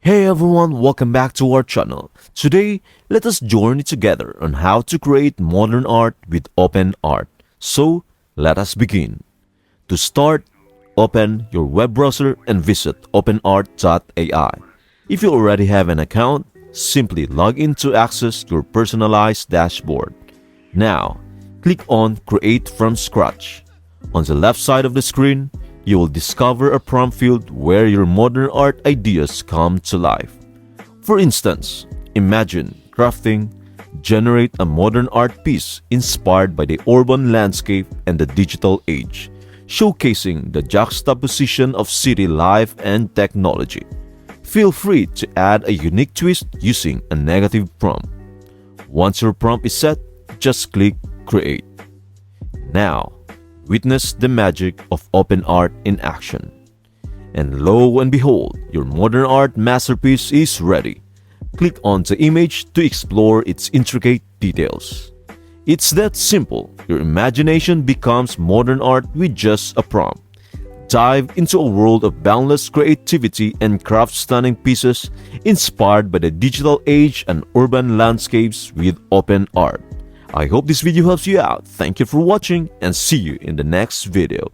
Hey everyone, welcome back to our channel. Today, let us journey together on how to create modern art with OpenArt. So, let us begin. To start, open your web browser and visit openart.ai. If you already have an account, simply log in to access your personalized dashboard. Now, click on Create from Scratch. On the left side of the screen, you will discover a prompt field where your modern art ideas come to life. For instance, imagine crafting, generate a modern art piece inspired by the urban landscape and the digital age, showcasing the juxtaposition of city life and technology. Feel free to add a unique twist using a negative prompt. Once your prompt is set, just click Create. Now, witness the magic of OpenArt in action. And lo and behold, your modern art masterpiece is ready. Click on the image to explore its intricate details. It's that simple. Your imagination becomes modern art with just a prompt. Dive into a world of boundless creativity and craft stunning pieces inspired by the digital age and urban landscapes with OpenArt. I hope this video helps you out. Thank you for watching and see you in the next video.